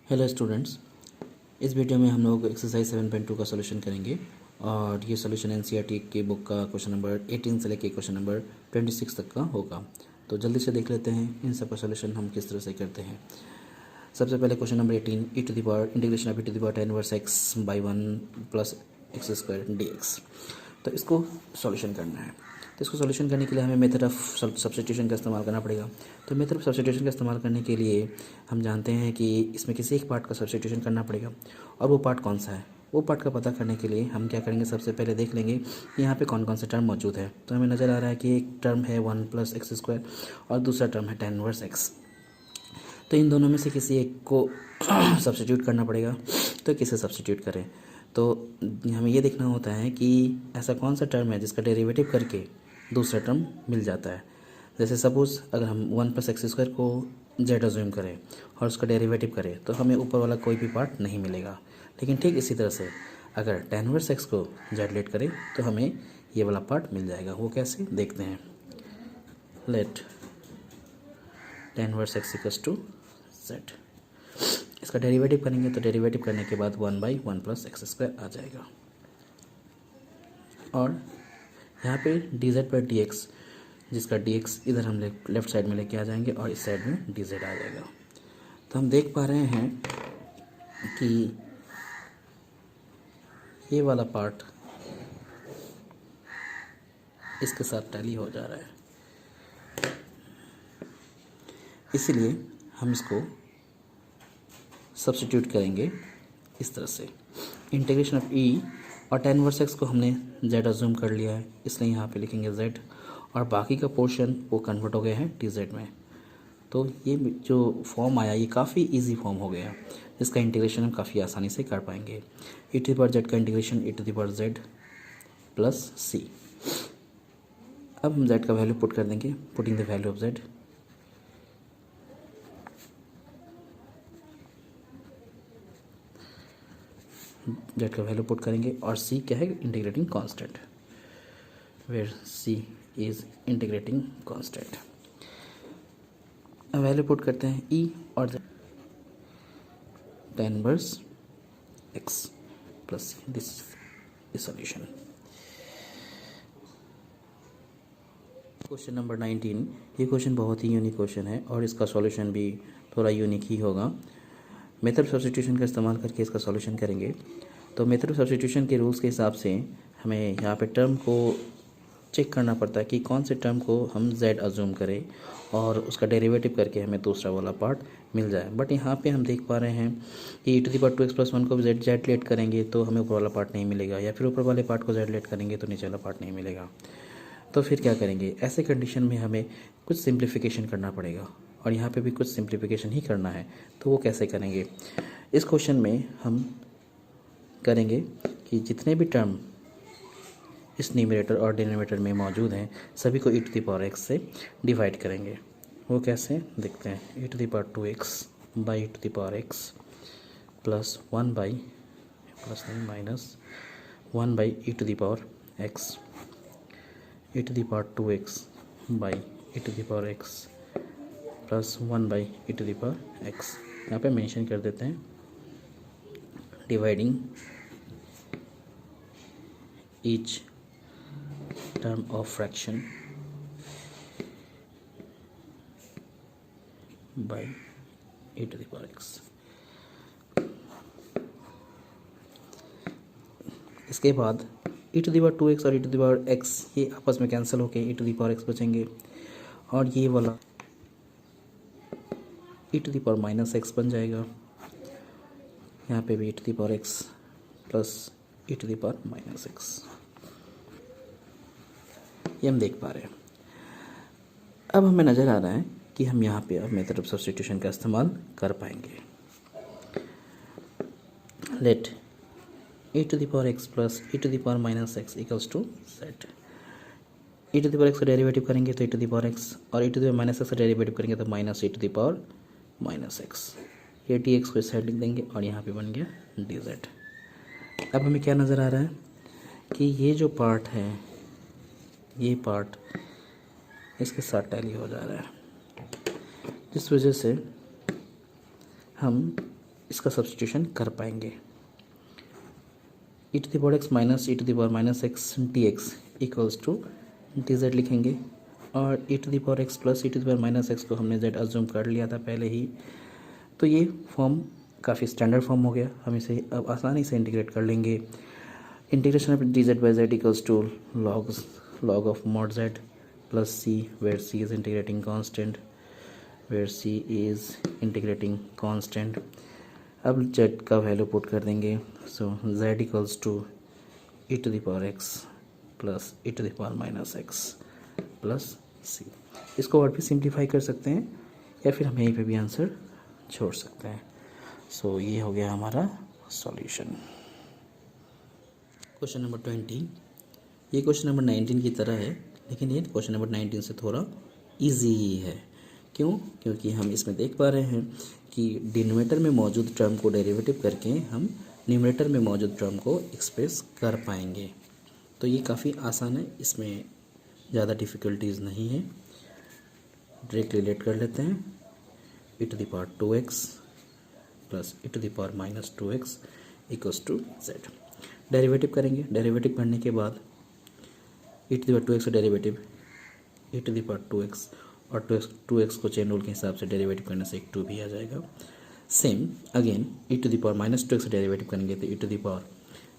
Hello students, इस video में हम लोग एक्सरसाइज 7.2 का सॉल्यूशन करेंगे और ये सॉल्यूशन एनसीईआरटी की बुक का क्वेश्चन नंबर 18 से लेके क्वेश्चन नंबर 26 तक का होगा। तो जल्दी से देख लेते हैं इन सब का सॉल्यूशन हम किस तरह से करते हैं। सबसे पहले question number 18, E to the power integration of E to the power tan inverse X by 1 plus X square D X. तो इसको सॉल्यूशन करना है। तो इसको सॉल्यूशन करने के लिए हमें मेथड ऑफ सब्स्टिट्यूशन का इस्तेमाल करना पड़ेगा। तो मेथड ऑफ सब्स्टिट्यूशन का इस्तेमाल करने के लिए हम जानते हैं कि इसमें किसी एक पार्ट का सब्स्टिट्यूशन करना पड़ेगा और वो पार्ट कौन सा है। वो पार्ट का पता करने के लिए हम क्या करेंगे, सबसे पहले देख लेंगे कि यहाँ पे कौन कौन से टर्म मौजूद है। तो हमें नज़र आ रहा है कि एक टर्म है 1 प्लस एक्स स्क्वायर और दूसरा टर्म है tan इनवर्स एक्स। तो इन दोनों में से किसी एक को सब्स्टिट्यूट करना पड़ेगा। तो किसे सब्स्टिट्यूट करें, तो हमें ये देखना होता है कि ऐसा कौन सा टर्म है जिसका डेरिवेटिव करके दूसरा टर्म मिल जाता है। जैसे सपोज़ अगर हम 1 प्लस एक्स स्क्वायर को जेड अज्यूम करें और उसका डेरिवेटिव करें तो हमें ऊपर वाला कोई भी पार्ट नहीं मिलेगा। लेकिन ठीक इसी तरह से अगर tan इनवर्स एक्स को जेड लेट करें तो हमें ये वाला पार्ट मिल जाएगा। वो कैसे देखते हैं। Let tan inverse x equals to Z, इसका डेरिवेटिव करेंगे तो डेरिवेटिव करने के बाद 1/1 प्लस एक्स स्क्वायर आ जाएगा और यहाँ पे dz पर dx, जिसका dx इधर हम लेफ्ट साइड में लेके आ जाएंगे और इस साइड में dz आ जाएगा। तो हम देख पा रहे हैं कि ये वाला पार्ट इसके साथ टैली हो जा रहा है, इसलिए हम इसको सब्स्टिट्यूट करेंगे इस तरह से। इंटीग्रेशन ऑफ ई और tan इनवर्स एक्स को हमने z अज्यूम कर लिया है, इसलिए यहाँ पे लिखेंगे z और बाकी का पोर्शन वो कन्वर्ट हो गया है dz में। तो ये जो फॉर्म आया ये काफ़ी इजी फॉर्म हो गया, जिसका इंटीग्रेशन हम काफ़ी आसानी से कर पाएंगे। e to the power z का integration e to the power z plus c। अब हम z का वैल्यू पुट कर देंगे, putting the value of z। Z का वैल्यू पुट करेंगे और सी क्या है, integrating constant, where C is integrating constant. Value put करते हैं ई और tan inverse X plus C, this is solution. Question number 19, ये क्वेश्चन बहुत ही यूनिक क्वेश्चन है और इसका सॉल्यूशन भी थोड़ा यूनिक ही होगा। मेथड ऑफ सब्स्टिट्यूशन का इस्तेमाल करके इसका सॉल्यूशन करेंगे। तो मेथड ऑफ सब्स्टिट्यूशन के रूल्स के हिसाब से हमें यहाँ पे टर्म को चेक करना पड़ता है कि कौन से टर्म को हम z अज्यूम करें और उसका डेरिवेटिव करके हमें दूसरा वाला पार्ट मिल जाए। बट यहाँ पे हम देख पा रहे हैं कि e to the power 2x plus 1 को z लेट करेंगे तो हमें ऊपर वाला पार्ट नहीं मिलेगा, या फिर ऊपर वाले पार्ट को z लेट करेंगे तो नीचे वाला पार्ट नहीं मिलेगा। तो फिर क्या करेंगे, ऐसे कंडीशन में हमें कुछ सिंप्लीफिकेशन करना पड़ेगा और यहाँ पे भी कुछ सिंप्लीफिकेशन ही करना है। तो वो कैसे करेंगे, इस क्वेश्चन में हम करेंगे कि जितने भी टर्म इस न्यूमरेटर और डिनोमिनेटर में मौजूद हैं सभी को e to the power x से डिवाइड करेंगे। वो कैसे देखते हैं, e to the power 2x by e to the power x plus 1 by plus नहीं minus 1 by e to the power x, e to the power 2x by e to the power x plus 1 by e to the power x। यहाँ पे mention कर देते हैं dividing each term of fraction by e to the power x। इसके बाद e to the power 2x और e to the power x ये आपस में कैंसिल होके e to the power x बचेंगे और ये वाला e to the power minus X बन जाएगा। यहाँ पे भी e to the power x plus e to the power minus X, ये हम देख पा रहे हैं। अब हमें नज़र आ रहा है कि हम यहाँ पे अब मेथड ऑफ सब्स्टिट्यूशन का इस्तेमाल कर पाएंगे। Let e to the power x plus e to the power minus X equals to z। e to the power x का डेरिवेटिव करेंगे तो e to the power x और e to the power minus X का derivative करेंगे तो minus e to the power minus X. ये dx को इस साइड लिख देंगे और यहाँ पे बन गया dz। अब हमें क्या नज़र आ रहा है कि ये जो पार्ट है ये पार्ट इसके साथ टैली हो जा रहा है, जिस वजह से हम इसका सब्स्टिट्यूशन कर पाएंगे। E to the power x minus E to the power minus x d x equals to d z लिखेंगे, और e to the power x plus e to the power minus x को हमने Z assume कर लिया था पहले ही, तो ये फॉर्म काफ़ी स्टैंडर्ड फॉर्म हो गया। हम इसे अब आसानी से इंटीग्रेट कर लेंगे। Integration of D Z by Z equals to log of mod z plus c, where c is integrating constant, अब z का वैल्यू पुट कर देंगे। So z equals to e to the power x plus e to the power minus x plus c. इसको और भी simplify कर सकते हैं, या फिर हम यहीं पे भी आंसर छोड़ सकते हैं। सो ये हो गया हमारा सॉल्यूशन। क्वेश्चन नंबर 20, ये क्वेश्चन नंबर 19 की तरह है, लेकिन ये क्वेश्चन नंबर 19 से थोड़ा इजी ही है। क्यों? क्योंकि हम इसमें देख पा रहे हैं कि डिनोमिनेटर में मौजूद टर्म को डेरिवेटिव करके हम न्यूमरेटर में मौजूद टर्म को एक्सप्रेस कर पाएंगे। तो ये काफ़ी आसान है, इसमें ज़्यादा डिफ़िकल्टीज नहीं है। डायरेक्ट रिलेट कर लेते हैं। E to the power 2x plus e to the power minus 2x equals to z। Derivative करेंगे। डेरिवेटिव करने के बाद e to the power 2x का derivative e to the power 2x, और 2x को चेन रूल के हिसाब से डेरिवेटिव करने से एक 2 भी आ जाएगा। Same again e to the power minus 2x का डेरिवेटिव करेंगे तो e to the power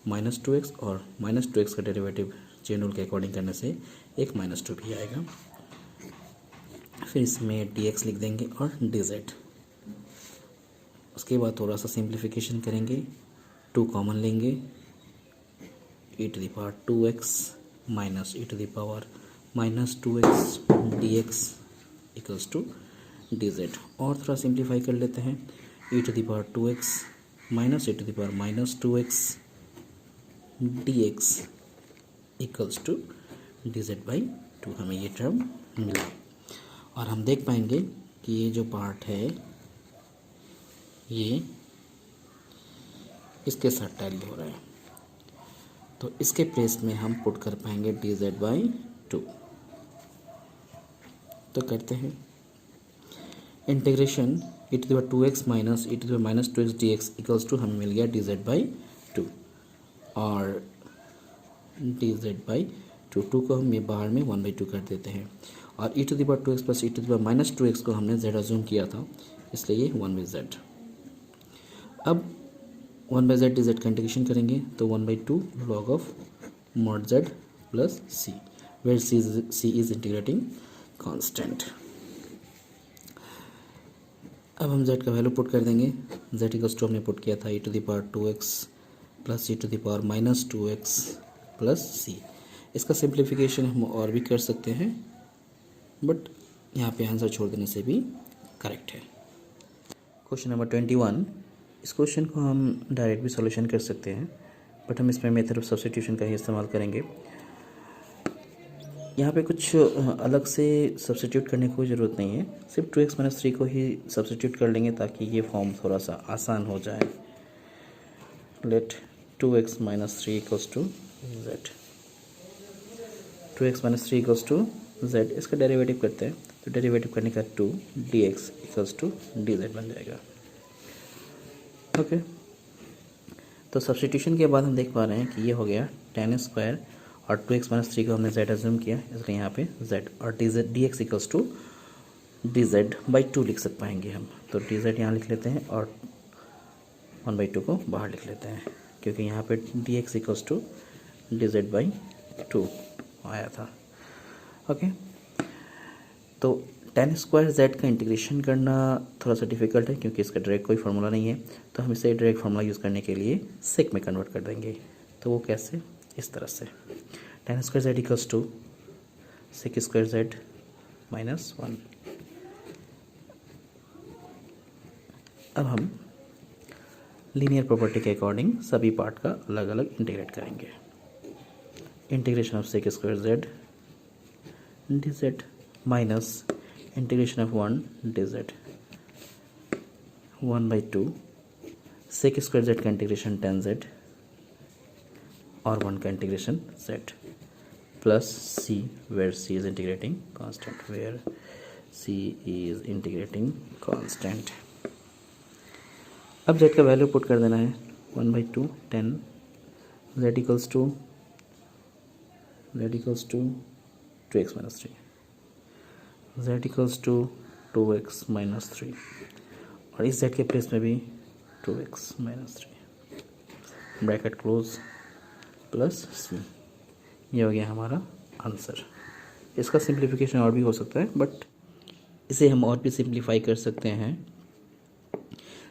minus 2x, और माइनस 2x का डेरिवेटिव चेन रूल के अकॉर्डिंग करने से एक माइनस 2 भी आएगा। फिर इसमें dx लिख देंगे और dz। उसके बाद थोड़ा सा सिंप्लीफिकेशन करेंगे, 2 कॉमन लेंगे, e to the power 2x minus E to the power minus 2x dx equals to dz। और थोड़ा सिंप्लीफाई कर लेते हैं, e to the power 2x minus E to the power minus 2x dx equals to dz by 2। हमें ये term मिला, और हम देख पाएंगे कि ये जो पार्ट है ये इसके साथ टैली हो रहा है, तो इसके प्लेस में हम पुट कर पाएंगे dz बाई 2। तो करते हैं integration E to the power 2x minus E to the power minus 2x dx equals to हमें मिल गया dz बाई 2, और dz बाई 2 को हम ये बाहर में 1/2 कर देते हैं, और e to the power 2x plus e to the power minus 2x को हमने z अज्यूम किया था, इसलिए ये 1/z। अब 1/z dz का इंटीग्रेशन करेंगे तो 1/2 log of mod z plus c, where c is integrating constant. अब हम z का वैल्यू पुट कर देंगे। z इक्वल्स टू हमने पुट किया था e to the power 2x plus e to the power minus 2x plus c। इसका simplification हम और भी कर सकते हैं, बट यहाँ पे आंसर छोड़ देने से भी करेक्ट है। क्वेश्चन नंबर 21, इस क्वेश्चन को हम डायरेक्ट भी सॉल्यूशन कर सकते हैं, बट हम इसमें मेथड ऑफ सब्स्टिट्यूशन का ही इस्तेमाल करेंगे। यहाँ पे कुछ अलग से सब्स्टिट्यूट करने की कोई ज़रूरत नहीं है, सिर्फ 2x माइनस 3 को ही सब्स्टिट्यूट कर लेंगे ताकि ये फॉर्म थोड़ा सा आसान हो जाए। Let 2x minus 3 equals to z, 2x minus 3 equals to z। इसका डेरिवेटिव करते हैं, तो डेरिवेटिव करने का 2 dx इक्वल्स टू dz बन जाएगा। ओके, तो सब्स्टिट्यूशन के बाद हम देख पा रहे हैं कि ये हो गया tan स्क्वायर, और 2x माइनस 3 को हमने z अज्यूम किया, इसलिए यहाँ पे z, और dx equals to dz by 2 लिख सक पाएंगे हम। तो dz यहाँ लिख लेते हैं और 1/2 को बाहर लिख लेते हैं, क्योंकि यहाँ पे dx equals to dz by 2 आया था। ओके, तो tan स्क्वायर z का इंटीग्रेशन करना थोड़ा सा डिफिकल्ट है, क्योंकि इसका डायरेक्ट कोई फार्मूला नहीं है, तो हम इसे डायरेक्ट फार्मूला यूज़ करने के लिए सेक में कन्वर्ट कर देंगे। तो वो कैसे? इस तरह से tan square z equals to sec square z minus 1। अब हम लीनियर प्रॉपर्टी के अकॉर्डिंग सभी पार्ट का अलग अलग इंटीग्रेट करेंगे। Integration of sec square z dz minus integration of 1 dz 1/2 sec square z का इंटीग्रेशन tan z और 1 का integration z plus c, where c is integrating constant, where c is integrating constant. अब z का value put कर देना है 1/2 10 Z equals to 2x minus 3 Z equals to 2x minus 3 और इस जेड के प्लेस में भी 2x minus 3 bracket close plus C. ये हो गया हमारा आंसर। इसका सिंप्लीफिकेशन और भी हो सकता है, बट इसे हम और भी सिंप्लीफाई कर सकते हैं।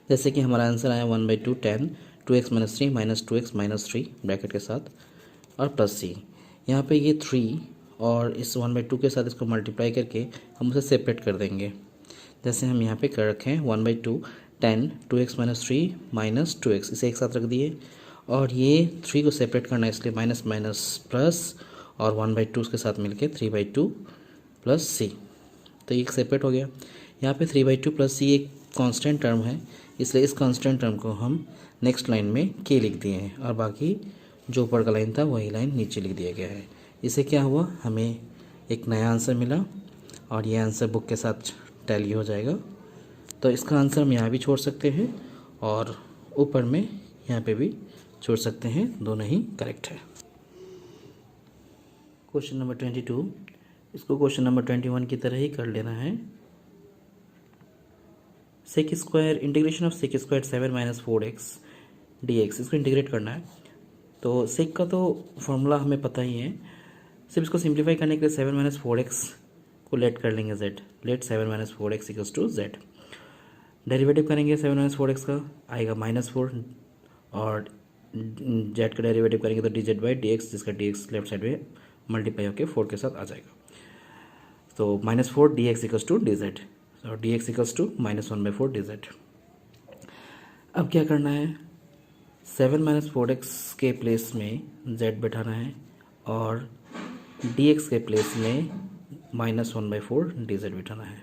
जैसे कि हमारा आंसर आया 1/2 10 2x minus 3 minus 2x minus 3 bracket के साथ और प्लस सी। यहाँ पे ये 3 और इस 1/2 के साथ इसको मल्टीप्लाई करके हम उसे सेपरेट कर देंगे। जैसे हम यहाँ पे कर रखे हैं 1/2 10 2x माइनस 3 माइनस 2x, इसे एक साथ रख दिए और ये 3 को सेपरेट करना है इसलिए माइनस माइनस प्लस और 1/2 उसके साथ मिलके 3/2 प्लस सी। तो ये सेपरेट हो गया। यहाँ पे 3/2 प्लस सी एक कांस्टेंट टर्म है, इसलिए इस कांस्टेंट टर्म को हम नेक्स्ट लाइन में के लिख दिए हैं और बाकी जो ऊपर का लाइन था वही लाइन नीचे लिख दिया गया है। इससे क्या हुआ, हमें एक नया आंसर मिला और ये आंसर बुक के साथ टैली हो जाएगा। तो इसका आंसर हम यहाँ भी छोड़ सकते हैं और ऊपर में यहाँ पे भी छोड़ सकते हैं, दोनों ही करेक्ट है। क्वेश्चन नंबर 22, इसको क्वेश्चन नंबर 21 की तरह ही कर लेना है। Sec square integration of sec square 7 minus 4x dx, इसको इंटीग्रेट करना है। तो सेक का तो फॉर्मूला हमें पता ही है, सिर्फ इसको सिंप्लीफाई करने के लिए 7 माइनस 4x को लेट कर लेंगे z, let 7 minus 4x equals to z। Derivative करेंगे 7 माइनस 4x का आएगा -4 और z का डेरिवेटिव करेंगे तो dz बाई dx, जिसका dx लेफ्ट साइड में मल्टीप्लाई होकर 4 के साथ आ जाएगा। तो -4 dx इक्वल्स टू dz और dx इक्वल्स टू -1/4 dz। अब क्या करना है, 7 माइनस 4x के प्लेस में z बैठाना है और dx के प्लेस में -1/4 dz बैठाना है।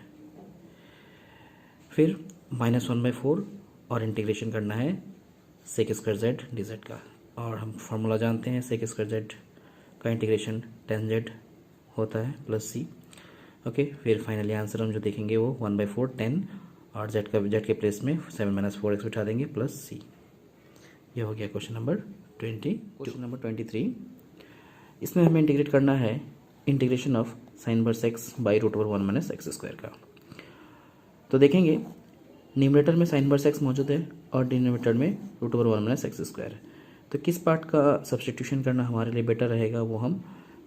फिर -1/4 और इंटीग्रेशन करना है सेक स्क्वायर z dz का, और हम फार्मूला जानते हैं सेक स्क्वायर z का इंटीग्रेशन tan z होता है प्लस सी। ओके, फिर फाइनली आंसर हम जो देखेंगे वो 1/4 10 और z के प्लेस में 7 माइनस 4x बिठा देंगे प्लस सी। ये हो गया क्वेश्चन नंबर 20। क्वेश्चन नंबर 23, इसमें हमें इंटीग्रेट करना है integration of sine inverse x by √1 minus x square का। तो देखेंगे न्यूमरेटर में साइन इनवर्स x मौजूद है और डिनोमिनेटर में √1 माइनस एक्स स्क्वायर। तो किस पार्ट का सब्स्टिट्यूशन करना हमारे लिए बेटर रहेगा वो हम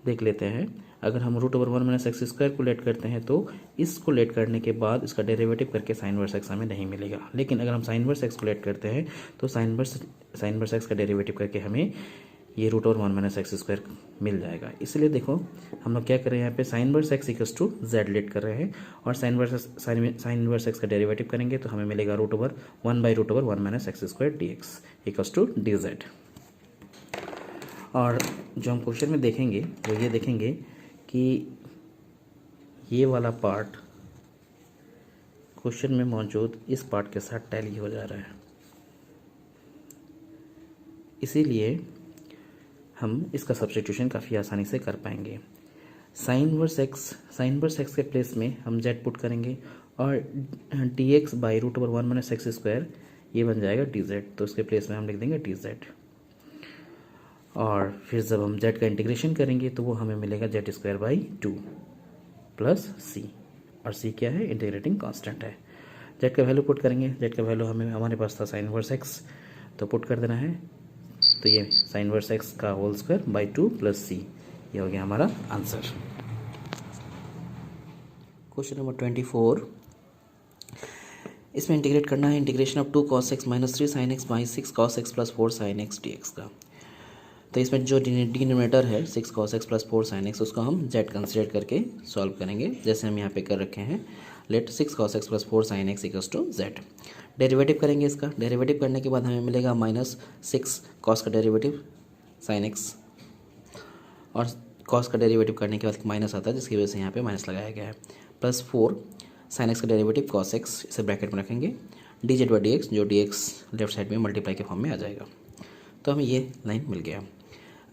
देख लेते हैं। अगर हम √1 माइनस एक्स स्क्वायर को लेट करते हैं तो इसको लेट करने के बाद इसका डेरिवेटिव करके साइन इनवर्स एक्स हमें नहीं मिलेगा, लेकिन अगर हम साइन इनवर्स एक्स को लेट करते हैं तो साइन इनवर्स एक्स का डेरिवेटिव करके हमें ये √1 माइनस एक्स स्क्वायर मिल जाएगा। इसलिए देखो हम लोग क्या कर रहे हैं, यहाँ पे sine inverse x equals to z let कर रहे हैं और साइन इनवर्स एक्स का डेरिवेटिव करेंगे तो हमें मिलेगा √1/√1 minus x square dx equals to dz। और जो हम क्वेश्चन में देखेंगे वो ये देखेंगे कि ये वाला पार्ट क्वेश्चन में मौजूद इस पार्ट के साथ टैली हो जा रहा है, इसीलिए हम इसका सब्स्टिट्यूशन काफ़ी आसानी से कर पाएंगे। साइन इनवर्स एक्स के प्लेस में हम z पुट करेंगे और dx by √1 minus x square ये बन जाएगा dz, तो इसके प्लेस में हम लिख देंगे dz। और फिर जब हम z का इंटीग्रेशन करेंगे तो वो हमें मिलेगा z²/2 प्लस c, और c क्या है, इंटीग्रेटिंग कांस्टेंट है। z का वैल्यू पुट करेंगे, z का वैल्यू हमारे पास था साइन इनवर्स x, तो पुट कर देना है, तो ये साइन इनवर्स x का whole square by 2 plus c, ये हो गया हमारा आंसर। क्वेश्चन नंबर 24, इसमें इंटीग्रेट करना है integration of 2 cos x minus 3 sin x by 6 cos x plus 4 sin x dx का। तो इसमें जो डिनोमिनेटर है 6 cos x plus 4 sin x उसको हम z कंसिडर करके सॉल्व करेंगे, जैसे हम यहाँ पे कर रखे हैं। Let 6 cos x plus 4 sin x equals to z। Derivative करेंगे, इसका डेरिवेटिव करने के बाद हमें मिलेगा -6 cos का डेरिवेटिव sin x, और cos का डेरिवेटिव करने के बाद माइनस आता है जिसकी वजह से यहाँ पे माइनस लगाया गया है, प्लस 4 sin x का डेरिवेटिव cos x, इसे ब्रैकेट में रखेंगे, dz बाई dx, जो dx लेफ्ट साइड में मल्टीप्लाई के फॉर्म में आ जाएगा। तो हमें ये लाइन मिल गया।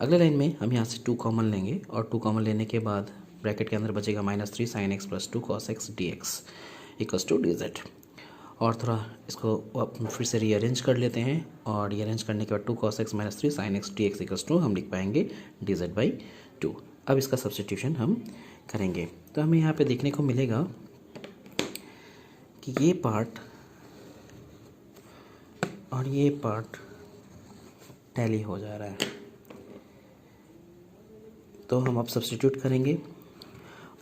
अगले लाइन में हम यहाँ से 2 कॉमन लेंगे और 2 कॉमन लेने के बाद ब्रैकेट के अंदर बचेगा -3 sin x plus 2 cos x dx equals to dz। और थोड़ा इसको फिर से रीअरेंज कर लेते हैं, और रीअरेंज करने के बाद 2 cos x minus 3 sin x dx equals to हम लिख पाएंगे dz/2। अब इसका सब्स्टिट्यूशन हम करेंगे तो हमें यहाँ पे देखने को मिलेगा कि ये पार्ट और ये पार्ट टैली हो जा रहा है। तो हम अब सब्स्टिट्यूट करेंगे,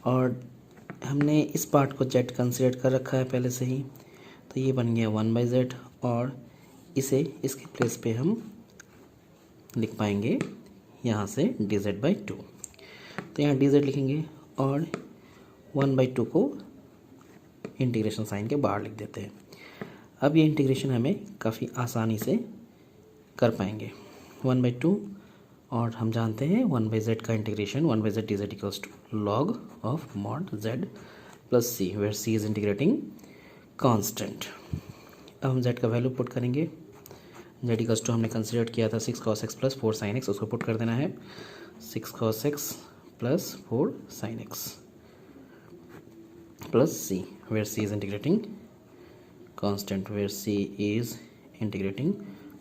और हमने इस पार्ट को z कंसिडर कर रखा है पहले से ही, तो ये बन गया 1/z, और इसे इसके प्लेस पे हम लिख पाएंगे यहाँ से dz/2। तो यहाँ dz लिखेंगे और 1/2 को इंटीग्रेशन साइन के बाहर लिख देते हैं। अब ये इंटीग्रेशन हमें काफ़ी आसानी से कर पाएंगे 1/2, और हम जानते हैं 1/z का integration 1/z dz equals to log of mod z plus c, where c is integrating constant. अब हम z का वैल्यू पुट करेंगे। z इक्वल्स टू हमने कंसिडर किया था 6 cos x plus 4 sin x, उसको पुट कर देना है 6 cos x plus 4 sin x plus c, where c is integrating constant, where c is integrating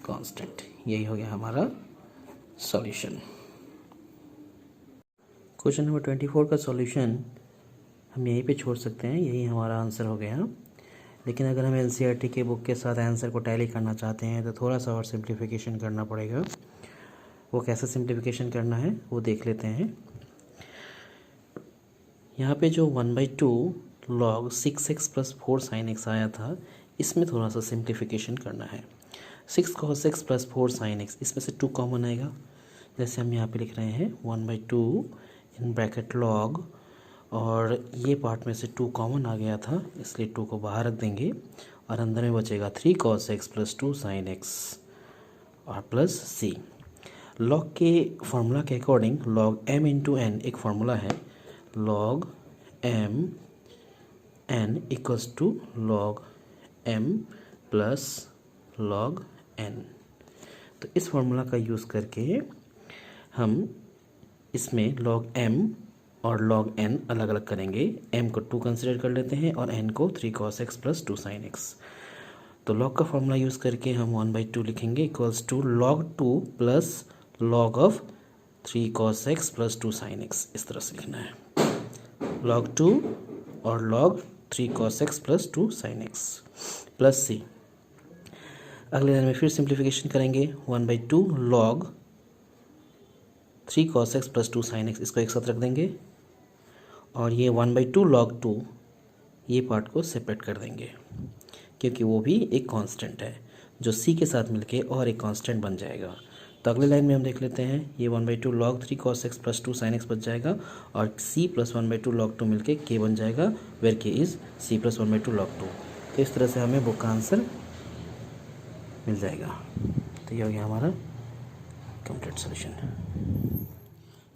constant. यही हो गया हमारा सॉल्यूशन। क्वेश्चन नंबर 24 का सॉल्यूशन हम यहीं पे छोड़ सकते हैं, यही हमारा आंसर हो गया। लेकिन अगर हम एनसीईआरटी के बुक के साथ आंसर को टैली करना चाहते हैं तो थोड़ा सा और सिंप्लीफिकेशन करना पड़ेगा। वो कैसे सिंप्लीफिकेशन करना है वो देख लेते हैं। यहाँ पे जो 1/2 log 6x plus 4 sin x आया था, इसमें थोड़ा सा सिंप्लीफिकेशन करना है। 6 cos x plus 4 sin x, इसमें से 2 कॉमन आएगा, जैसे हम यहाँ पे लिख रहे हैं 1/2 इन ब्रैकेट log, और ये पार्ट में से 2 कॉमन आ गया था इसलिए 2 को बाहर रख देंगे, और अंदर में बचेगा 3 cos x plus 2 sin x और प्लस c। log के फार्मूला के according log m into n एक फार्मूला है, log m n equals to log m plus log n। तो इस फार्मूला का यूज़ करके हम इसमें log m और log n अलग अलग करेंगे। m को 2 कंसिडर कर लेते हैं और n को 3 cos x plus 2 sin x। तो log का फार्मूला यूज़ करके हम 1/2 लिखेंगे equals to log 2 plus log of 3 cos x plus 2 sin x। इस तरह से लिखना है log 2 और log 3 cos x plus 2 sin x plus c। अगले लाइन में फिर सिंप्लीफिकेशन करेंगे 1/2 log 3 cos x plus 2 sin x, इसको एक साथ रख देंगे, और ये 1/2 log 2 ये पार्ट को सेपरेट कर देंगे क्योंकि वो भी एक कांस्टेंट है जो c के साथ मिलके और एक कांस्टेंट बन जाएगा। तो अगले लाइन में हम देख लेते हैं, ये 1/2 log 3 cos x plus 2 sin x बच जाएगा, और c प्लस 1/2 log 2 मिलके k बन जाएगा, where k is c plus 1/2 log 2। तो इस तरह से हमें बुक का आंसर मिल जाएगा। तो ये हो गया हमारा complete solution.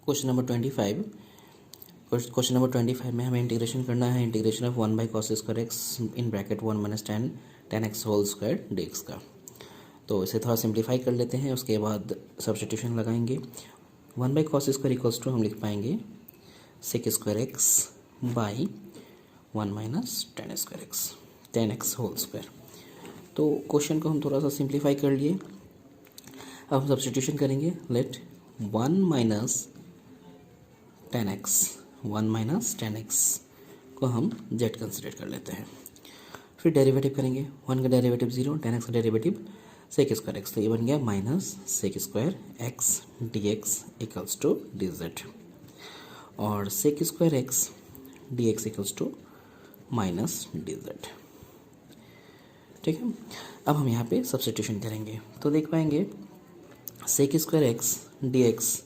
Question number 25। Question number 25 में हमें इंटीग्रेशन करना है integration of 1/cos² x in bracket 1 minus tan x whole square dx का। तो इसे थोड़ा सिंप्लीफाई कर लेते हैं, उसके बाद सब्स्टिट्यूशन लगाएंगे। 1/cos² इक्वल्स टू हम लिख पाएंगे sec² x by 1 minus tan x whole square. तो क्वेश्चन को हम थोड़ा सा सिंप्लीफाई कर लिए। अब हम सब्स्टिट्यूशन करेंगे। लेट 1 माइनस tan x को हम z कंसिडर कर लेते हैं। फिर डेरिवेटिव करेंगे, 1 का डेरिवेटिव 0, tan x का डेरिवेटिव sec² x, तो ये बन गया minus sec² x dx equals to dz, और sec² x dx equals to minus dz। ठीक है, अब हम यहाँ पे सब्स्टिट्यूशन करेंगे तो देख पाएंगे sec² x dx,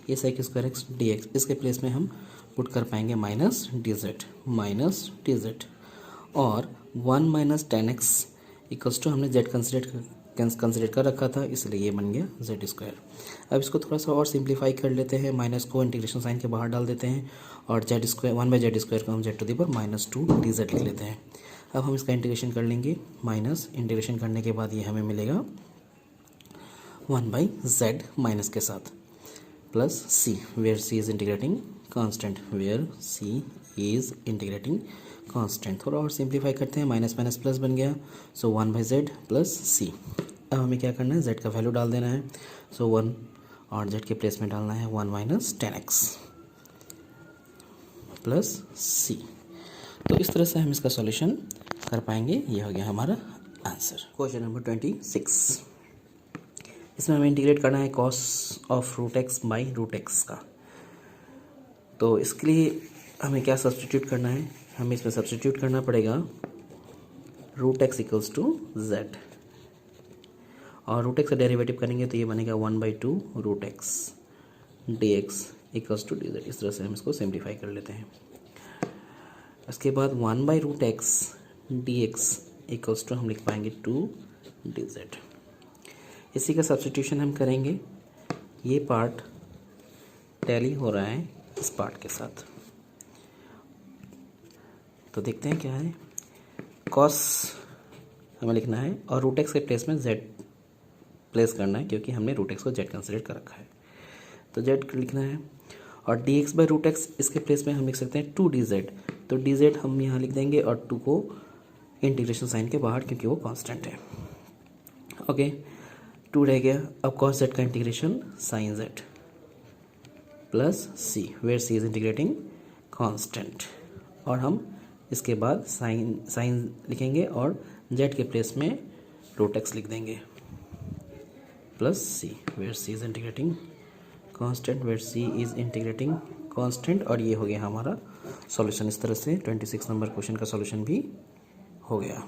ये sec² x dx, इसके प्लेस में हम पुट कर पाएंगे माइनस dz, और 1 minus tan x equals to हमने z कंसिडर कर रखा था इसलिए ये बन गया z²। अब इसको थोड़ा सा और सिंप्लीफाई कर लेते हैं, माइनस को इंटीग्रेशन साइन के बाहर डाल देते हैं, और z² 1/z² को हम z⁻² dz लिख लेते हैं। अब हम इसका इंटीग्रेशन कर लेंगे, माइनस इंटीग्रेशन करने के बाद ये हमें मिलेगा 1/z माइनस के साथ plus c, where c is integrating constant, where c is integrating constant. थोड़ा और सिंप्लीफाई करते हैं, माइनस माइनस प्लस बन गया, सो 1/z प्लस सी। अब हमें क्या करना है, z का वैल्यू डाल देना है, सो 1 और z के प्लेस में डालना है 1 माइनस 10x प्लस सी। तो इस तरह से हम इसका सॉल्यूशन कर पाएंगे। ये हो गया हमारा आंसर। क्वेश्चन नंबर 26, इसमें हमें इंटीग्रेट करना है cos of root x by root x का। तो इसके लिए हमें क्या सब्सटीट्यूट करना है, हमें इसमें सब्सटीट्यूट करना पड़ेगा root x equals to z, और रूट एक्स का डेरिवेटिव करेंगे तो ये बनेगा 1/2 root x d x equals to d z. इस तरह से हम इसको सिंप्लीफाई कर लेते हैं। उसके बाद 1/रूट x d x equals to हम लिख पाएंगे 2 डी जेड। इसी का सब्सटीट्यूशन हम करेंगे, ये पार्ट टैली हो रहा है इस पार्ट के साथ। तो देखते हैं क्या है, कॉस हमें लिखना है और रूट एक्स के प्लेस में जेड प्लेस करना है, क्योंकि हमने रूट एक्स को जेड कंसिडर कर रखा है, तो जेड लिखना है। और d x by root x इसके प्लेस में हम लिख सकते हैं 2 डी जेड, तो डी जेड हम यहाँ लिख देंगे और 2 को इंटीग्रेशन साइन के बाहर, क्योंकि वो कांस्टेंट है। ओके, 2 रह गया। अब कॉस जेड का integration sine z plus c, where C is integrating constant, और हम इसके बाद साइन लिखेंगे और जेड के प्लेस में रूट एक्स लिख देंगे plus c, where C is integrating constant, where C is integrating constant. और ये हो गया हमारा सॉल्यूशन। इस तरह से 26 नंबर क्वेश्चन का सॉल्यूशन भी हो गया।